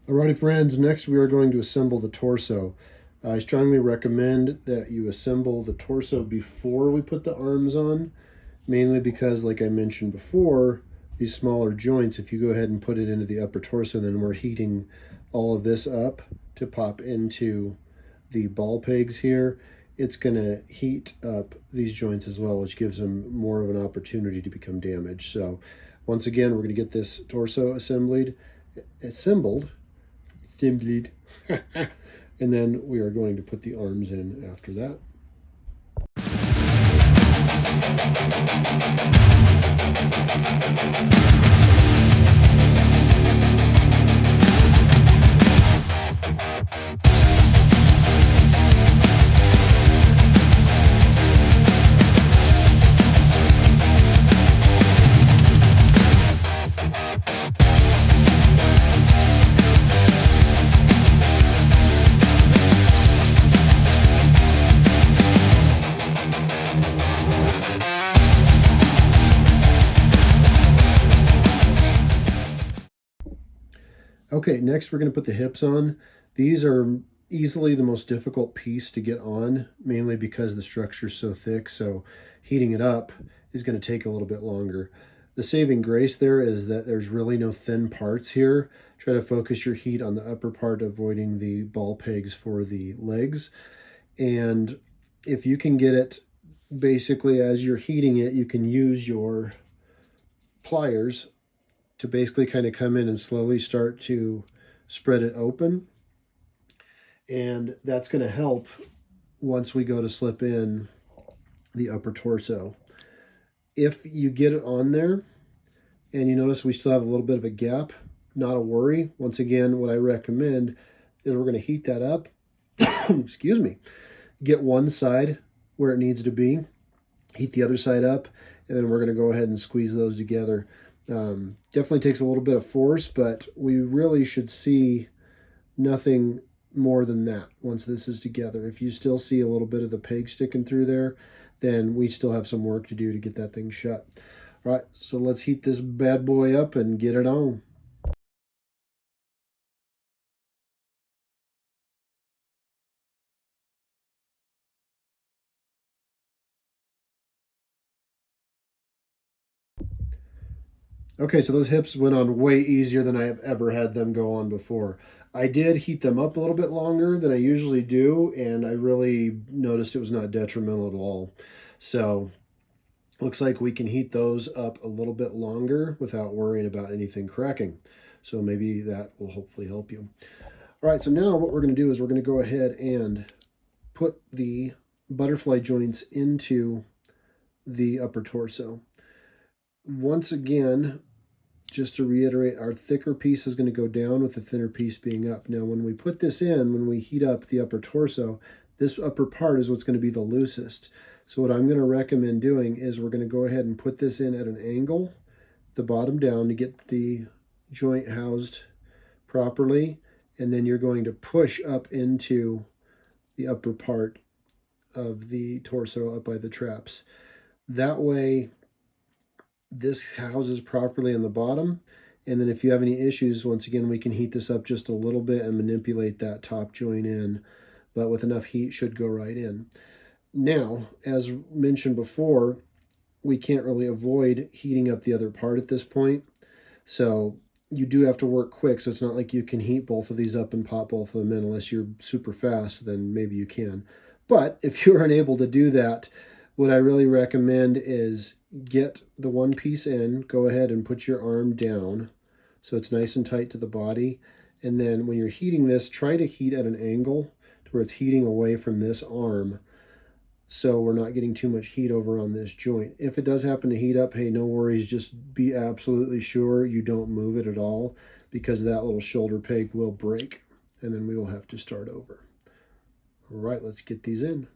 Alrighty friends, next we are going to assemble the torso. I strongly recommend that you assemble the torso before we put the arms on, mainly because, like I mentioned before, these smaller joints, if you go ahead and put it into the upper torso, then we're heating all of this up to pop into the ball pegs here. It's going to heat up these joints as well, which gives them more of an opportunity to become damaged. So once again, we're going to get this torso assembled, and then we are going to put the arms in after that. Okay, next we're going to put the hips on. These are easily the most difficult piece to get on, mainly because the structure is so thick, so heating it up is going to take a little bit longer. The saving grace there is that there's really no thin parts here. Try to focus your heat on the upper part, avoiding the ball pegs for the legs. And if you can get it, basically as you're heating it, you can use your pliers to basically kind of come in and slowly start to spread it open. And that's going to help once we go to slip in the upper torso. If you get it on there and you notice we still have a little bit of a gap, not a worry. Once again, what I recommend is we're going to heat that up. Excuse me. Get one side where it needs to be, heat the other side up, and then we're going to go ahead and squeeze those together. Definitely takes a little bit of force, but we really should see nothing more than that once this is together. If you still see a little bit of the peg sticking through there, then we still have some work to do to get that thing shut. All right, so let's heat this bad boy up and get it on. Okay, so those hips went on way easier than I have ever had them go on before. I did heat them up a little bit longer than I usually do, and I really noticed it was not detrimental at all. So looks like we can heat those up a little bit longer without worrying about anything cracking. So maybe that will hopefully help you. All right, so now what we're going to do is we're going to go ahead and put the butterfly joints into the upper torso. Once again, just to reiterate, our thicker piece is going to go down with the thinner piece being up. Now, when we put this in, when we heat up the upper torso, this upper part is what's going to be the loosest. So what I'm going to recommend doing is we're going to go ahead and put this in at an angle, the bottom down, to get the joint housed properly. And then you're going to push up into the upper part of the torso up by the traps. That way, this houses properly on the bottom. And then if you have any issues, once again, we can heat this up just a little bit and manipulate that top joint in, but with enough heat should go right in. Now, as mentioned before, we can't really avoid heating up the other part at this point. So you do have to work quick. So it's not like you can heat both of these up and pop both of them in. Unless you're super fast, then maybe you can. But if you're unable to do that, what I really recommend is get the one piece in, go ahead and put your arm down so it's nice and tight to the body. And then when you're heating this, try to heat at an angle to where it's heating away from this arm, so we're not getting too much heat over on this joint. If it does happen to heat up, hey, no worries. Just be absolutely sure you don't move it at all, because that little shoulder peg will break and then we will have to start over. All right, let's get these in.